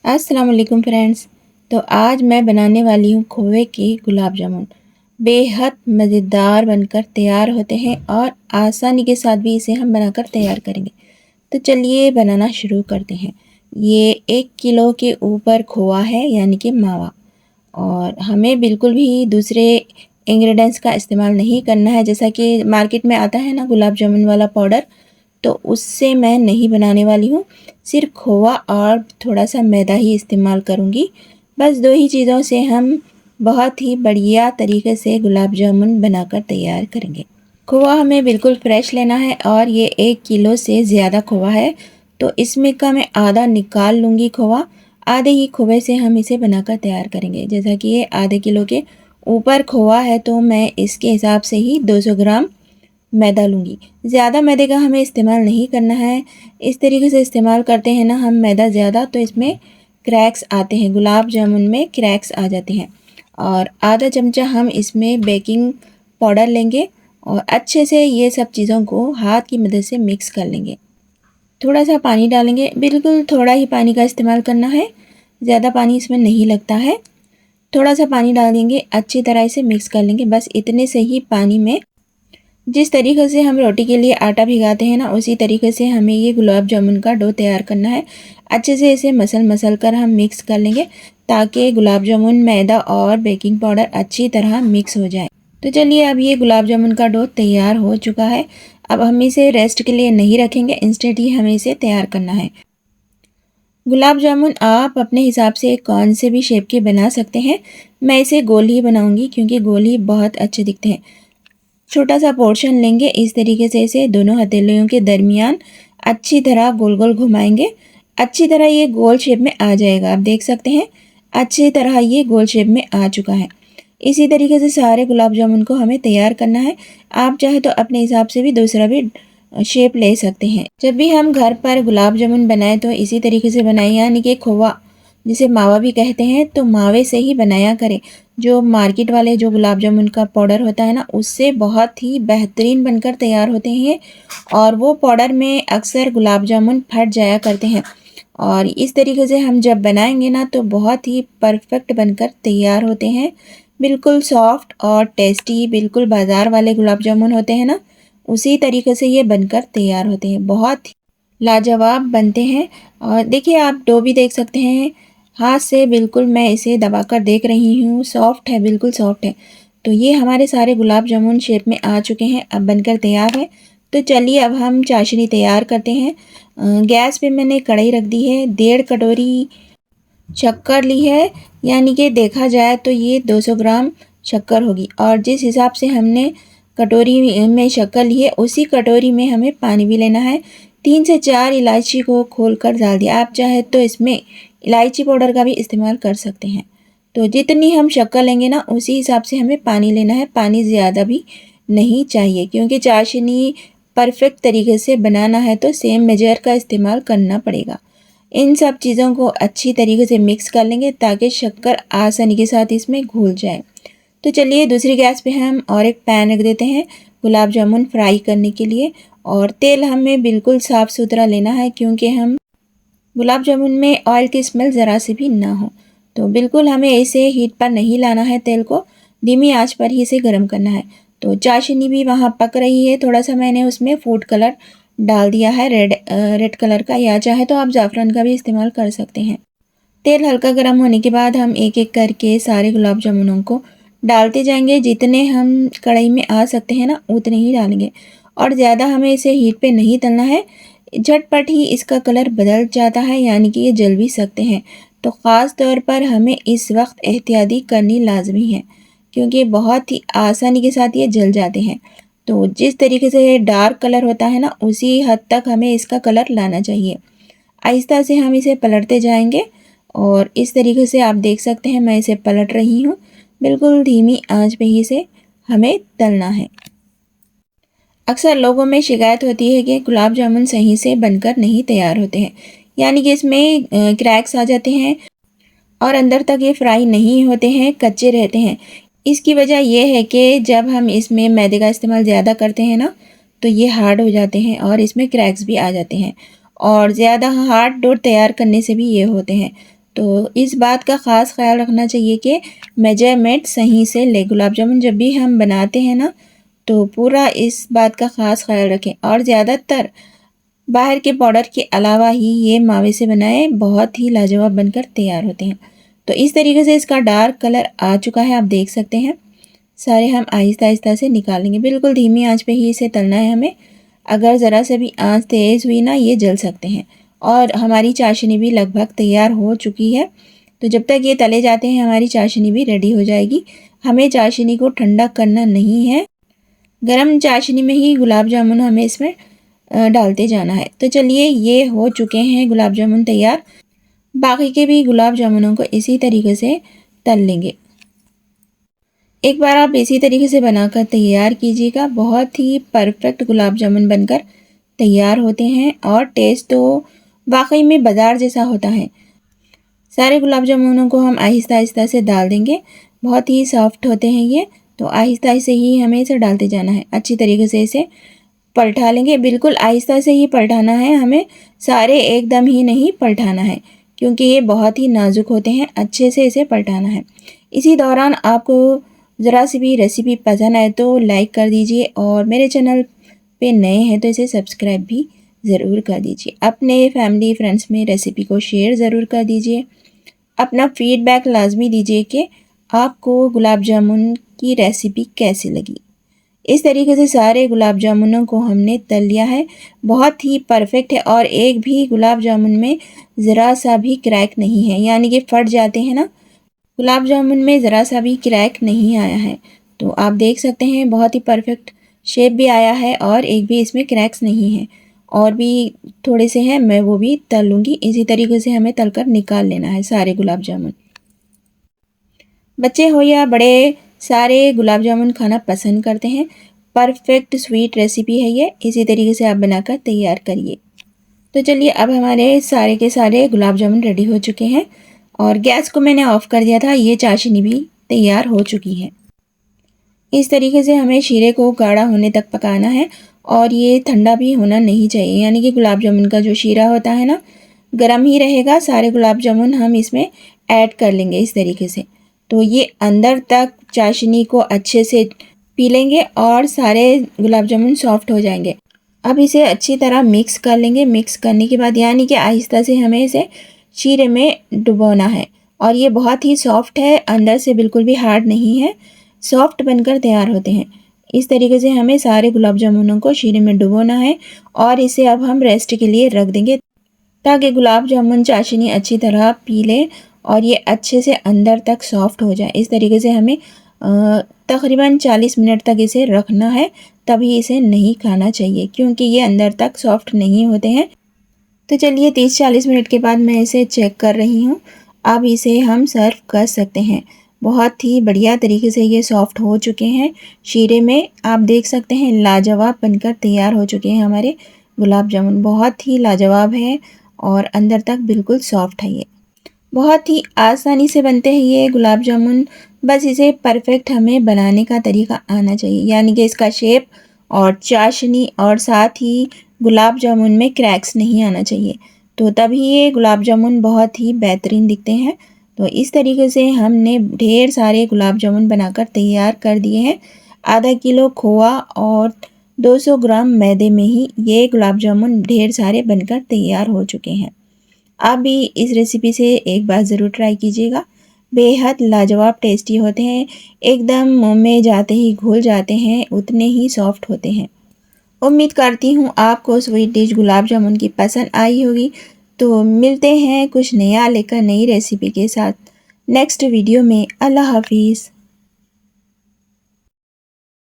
अस्सलाम वालेकुम फ्रेंड्स। तो आज मैं बनाने वाली हूँ खोए के गुलाब जामुन। बेहद मज़ेदार बनकर तैयार होते हैं और आसानी के साथ भी इसे हम बनाकर तैयार करेंगे। तो चलिए बनाना शुरू करते हैं। ये 1 किलो के ऊपर खोआ है यानी कि मावा। और हमें बिल्कुल भी दूसरे इंग्रेडिएंट्स का इस्तेमाल नहीं करना है, जैसा कि मार्केट में आता है ना गुलाब जामुन वाला पाउडर, तो उससे मैं नहीं बनाने वाली हूँ। सिर्फ खोआ और थोड़ा सा मैदा ही इस्तेमाल करूँगी। बस दो ही चीज़ों से हम बहुत ही बढ़िया तरीके से गुलाब जामुन बनाकर तैयार करेंगे। खोआ हमें बिल्कुल फ्रेश लेना है और ये 1 किलो से ज़्यादा खोआ है, तो इसमें का मैं आधा निकाल लूँगी खोआ। आधे ही खोए से हम इसे बनाकर तैयार करेंगे। जैसा कि ये आधे किलो के ऊपर खोआ है, तो मैं इसके हिसाब से ही 200 ग्राम मैदा लूँगी। ज़्यादा मैदे का हमें इस्तेमाल नहीं करना है। इस तरीके से इस्तेमाल करते हैं ना हम मैदा ज़्यादा, तो इसमें क्रैक्स आते हैं, गुलाब जामुन में क्रैक्स आ जाते हैं। और आधा चमचा हम इसमें बेकिंग पाउडर लेंगे और अच्छे से ये सब चीज़ों को हाथ की मदद से मिक्स कर लेंगे। थोड़ा सा पानी डालेंगे, बिल्कुल थोड़ा ही पानी का इस्तेमाल करना है, ज़्यादा पानी इसमें नहीं लगता है। थोड़ा सा पानी डाल देंगे, अच्छी तरह से मिक्स कर लेंगे। बस इतने से ही पानी में, जिस तरीके से हम रोटी के लिए आटा भिगाते हैं ना, उसी तरीके से हमें ये गुलाब जामुन का डो तैयार करना है। अच्छे से इसे मसल कर हम मिक्स कर लेंगे, ताकि गुलाब जामुन, मैदा और बेकिंग पाउडर अच्छी तरह मिक्स हो जाए। तो चलिए, अब ये गुलाब जामुन का डो तैयार हो चुका है। अब हम इसे रेस्ट के लिए नहीं रखेंगे, इंस्टेंट ही हमें इसे तैयार करना है। गुलाब जामुन आप अपने हिसाब से कौन से भी शेप के बना सकते हैं। मैं इसे गोल ही बनाऊंगी, क्योंकि गोल ही बहुत अच्छे दिखते हैं। छोटा सा पोर्शन लेंगे, इस तरीके से इसे दोनों हथेलियों के दरमियान अच्छी तरह गोल गोल घुमाएंगे। अच्छी तरह ये गोल शेप में आ जाएगा। आप देख सकते हैं, अच्छी तरह ये गोल शेप में आ चुका है। इसी तरीके से सारे गुलाब जामुन को हमें तैयार करना है। आप चाहे तो अपने हिसाब से भी दूसरा भी शेप ले सकते हैं। जब भी हम घर पर गुलाब जामुन बनाएं तो इसी तरीके से बनाएं, यानी कि खोवा जिसे मावा भी कहते हैं, तो मावे से ही बनाया करें। जो मार्केट वाले जो गुलाब जामुन का पाउडर होता है ना, उससे बहुत ही बेहतरीन बनकर तैयार होते हैं और वो पाउडर में अक्सर गुलाब जामुन फट जाया करते हैं। और इस तरीके से हम जब बनाएंगे ना, तो बहुत ही परफेक्ट बनकर तैयार होते हैं। बिल्कुल सॉफ्ट और टेस्टी, बिल्कुल बाज़ार वाले गुलाब जामुन होते हैं ना, उसी तरीके से ये बनकर तैयार होते हैं। बहुत ही लाजवाब बनते हैं। और देखिए, आप डो भी देख सकते हैं, हाथ से बिल्कुल मैं इसे दबाकर देख रही हूँ, सॉफ्ट है, बिल्कुल सॉफ्ट है। तो ये हमारे सारे गुलाब जामुन शेप में आ चुके हैं, अब बनकर तैयार है। तो चलिए, अब हम चाशनी तैयार करते हैं। गैस पे मैंने कढ़ाई रख दी है। 1.5 कटोरी शक्कर ली है, यानी कि देखा जाए तो ये 200 ग्राम शक्कर होगी। और जिस हिसाब से हमने कटोरी में शक्कर ली है, उसी कटोरी में हमें पानी भी लेना है। 3 से 4 इलायची को खोलकर डाल दिया। आप चाहे तो इसमें इलायची पाउडर का भी इस्तेमाल कर सकते हैं। तो जितनी हम शक्कर लेंगे ना, उसी हिसाब से हमें पानी लेना है। पानी ज़्यादा भी नहीं चाहिए, क्योंकि चाशनी परफेक्ट तरीके से बनाना है तो सेम मेजर का इस्तेमाल करना पड़ेगा। इन सब चीज़ों को अच्छी तरीके से मिक्स कर लेंगे, ताकि शक्कर आसानी के साथ इसमें घुल जाए। तो चलिए, दूसरी गैस पे हम और एक पैन रख देते हैं गुलाब जामुन फ्राई करने के लिए। और तेल हमें बिल्कुल साफ़ सुथरा लेना है, क्योंकि हम गुलाब जामुन में ऑयल की स्मेल ज़रा सी भी ना हो। तो बिल्कुल हमें इसे हीट पर नहीं लाना है, तेल को धीमी आंच पर ही इसे गर्म करना है। तो चाशनी भी वहाँ पक रही है। थोड़ा सा मैंने उसमें फूड कलर डाल दिया है, रेड कलर का, या चाहे तो आप ज़ाफ़रान का भी इस्तेमाल कर सकते हैं। तेल हल्का गर्म होने के बाद हम एक एक करके सारे गुलाब जामुनों को डालते जाएंगे। जितने हम कढ़ाई में आ सकते हैं ना, उतने ही डालेंगे। और ज़्यादा हमें इसे हीट पे नहीं तलना है, झटपट ही इसका कलर बदल जाता है, यानी कि ये जल भी सकते हैं। तो ख़ास तौर पर हमें इस वक्त एहतियाती करनी लाजमी है, क्योंकि बहुत ही आसानी के साथ ये जल जाते हैं। तो जिस तरीके से ये डार्क कलर होता है ना, उसी हद तक हमें इसका कलर लाना चाहिए। आहिस्ता से हम इसे पलटते जाएंगे और इस तरीके से आप देख सकते हैं, मैं इसे पलट रही हूँ। बिल्कुल धीमी आंच पे ही इसे हमें तलना है। अक्सर लोगों में शिकायत होती है कि गुलाब जामुन सही से बनकर नहीं तैयार होते हैं, यानी कि इसमें क्रैक्स आ जाते हैं और अंदर तक ये फ्राई नहीं होते हैं, कच्चे रहते हैं। इसकी वजह यह है कि जब हम इसमें मैदे का इस्तेमाल ज़्यादा करते हैं ना, तो ये हार्ड हो जाते हैं और इसमें क्रैक्स भी आ जाते हैं। और ज़्यादा हार्ड डो तैयार करने से भी ये होते हैं। तो इस बात का ख़ास ख्याल रखना चाहिए कि मेजरमेंट सही से ले। गुलाब जामुन जब भी हम बनाते हैं ना, तो पूरा इस बात का ख़ास ख्याल रखें। और ज़्यादातर बाहर के पाउडर के अलावा ही ये मावे से बनाए बहुत ही लाजवाब बनकर तैयार होते हैं। तो इस तरीके से इसका डार्क कलर आ चुका है, आप देख सकते हैं। सारे हम आहिस्ता आहिस्ता से निकालेंगे, बिल्कुल धीमी आंच पे ही इसे तलना है हमें। अगर ज़रा सा भी आंच तेज़ हुई ना, ये जल सकते हैं। और हमारी चाशनी भी लगभग तैयार हो चुकी है। तो जब तक ये तले जाते हैं हमारी चाशनी भी रेडी हो जाएगी। हमें चाशनी को ठंडा करना नहीं है, गरम चाशनी में ही गुलाब जामुन हमें इसमें डालते जाना है। तो चलिए, ये हो चुके हैं गुलाब जामुन तैयार। बाकी के भी गुलाब जामुनों को इसी तरीके से तल लेंगे। एक बार आप इसी तरीके से बनाकर तैयार कीजिएगा, बहुत ही परफेक्ट गुलाब जामुन बनकर तैयार होते हैं। और टेस्ट तो वाकई में बाज़ार जैसा होता है। सारे गुलाब जामुनों को हम आहिस्ता आहिस्ता से डाल देंगे, बहुत ही सॉफ्ट होते हैं ये। तो आहिस्ता से ही हमें इसे डालते जाना है, अच्छी तरीके से इसे पलटा लेंगे। बिल्कुल आहिस्ता से ही पलटाना है हमें, सारे एकदम ही नहीं पलटाना है, क्योंकि ये बहुत ही नाजुक होते हैं। अच्छे से इसे पलटाना है। इसी दौरान आपको ज़रा सी भी रेसिपी पसंद आए तो लाइक कर दीजिए, और मेरे चैनल पे नए हैं तो इसे सब्सक्राइब भी ज़रूर कर दीजिए। अपने फैमिली फ्रेंड्स में रेसिपी को शेयर ज़रूर कर दीजिए। अपना फीडबैक लाजमी दीजिए कि आपको गुलाब जामुन की रेसिपी कैसी लगी। इस तरीके से सारे गुलाब जामुनों को हमने तल लिया है, बहुत ही परफेक्ट है। और एक भी गुलाब जामुन में ज़रा सा भी क्रैक नहीं है, यानी कि फट जाते हैं ना, गुलाब जामुन में ज़रा सा भी क्रैक नहीं आया है। तो आप देख सकते हैं बहुत ही परफेक्ट शेप भी आया है, और एक भी इसमें क्रैक्स नहीं है। और भी थोड़े से हैं, मैं वो भी तल लूँगी। इसी तरीके से हमें तलकर निकाल लेना है सारे गुलाब जामुन। बच्चे हो या बड़े, सारे गुलाब जामुन खाना पसंद करते हैं। परफेक्ट स्वीट रेसिपी है ये, इसी तरीके से आप बनाकर तैयार करिए। तो चलिए, अब हमारे सारे के सारे गुलाब जामुन रेडी हो चुके हैं, और गैस को मैंने ऑफ़ कर दिया था। ये चाशनी भी तैयार हो चुकी है। इस तरीके से हमें शीरे को गाढ़ा होने तक पकाना है, और ये ठंडा भी होना नहीं चाहिए, यानी कि गुलाब जामुन का जो शीरा होता है ना, गर्म ही रहेगा। सारे गुलाब जामुन हम इसमें ऐड कर लेंगे इस तरीके से। तो ये अंदर तक चाशनी को अच्छे से पी लेंगे, और सारे गुलाब जामुन सॉफ्ट हो जाएंगे। अब इसे अच्छी तरह मिक्स कर लेंगे। मिक्स करने के बाद यानी कि आहिस्ता से हमें इसे शीरे में डुबोना है। और ये बहुत ही सॉफ्ट है, अंदर से बिल्कुल भी हार्ड नहीं है, सॉफ्ट बनकर तैयार होते हैं। इस तरीके से हमें सारे गुलाब जामुनों को शीरे में डुबोना है, और इसे अब हम रेस्ट के लिए रख देंगे, ताकि गुलाब जामुन चाशनी अच्छी तरह पी ले और ये अच्छे से अंदर तक सॉफ्ट हो जाए। इस तरीके से हमें तकरीबन 40 मिनट तक इसे रखना है, तभी इसे नहीं खाना चाहिए, क्योंकि ये अंदर तक सॉफ्ट नहीं होते हैं। तो चलिए, 30-40 मिनट के बाद मैं इसे चेक कर रही हूँ। अब इसे हम सर्व कर सकते हैं। बहुत ही बढ़िया तरीके से ये सॉफ्ट हो चुके हैं शीरे में। आप देख सकते हैं लाजवाब बनकर तैयार हो चुके हैं हमारे गुलाब जामुन। बहुत ही लाजवाब है, और अंदर तक बिल्कुल सॉफ्ट है। ये बहुत ही आसानी से बनते हैं ये गुलाब जामुन। बस इसे परफेक्ट हमें बनाने का तरीका आना चाहिए, यानी कि इसका शेप और चाशनी, और साथ ही गुलाब जामुन में क्रैक्स नहीं आना चाहिए। तो तभी ये गुलाब जामुन बहुत ही बेहतरीन दिखते हैं। तो इस तरीके से हमने ढेर सारे गुलाब जामुन बनाकर तैयार कर दिए हैं। आधा किलो खोआ और 200 ग्राम मैदे में ही ये गुलाब जामुन ढेर सारे बनकर तैयार हो चुके हैं। आप भी इस रेसिपी से एक बार ज़रूर ट्राई कीजिएगा। बेहद लाजवाब टेस्टी होते हैं, एकदम मुंह में जाते ही घुल जाते हैं, उतने ही सॉफ्ट होते हैं। उम्मीद करती हूँ आपको स्वीट डिश गुलाब जामुन की पसंद आई होगी। तो मिलते हैं कुछ नया लेकर नई रेसिपी के साथ नेक्स्ट वीडियो में। अल्लाह हाफिज़।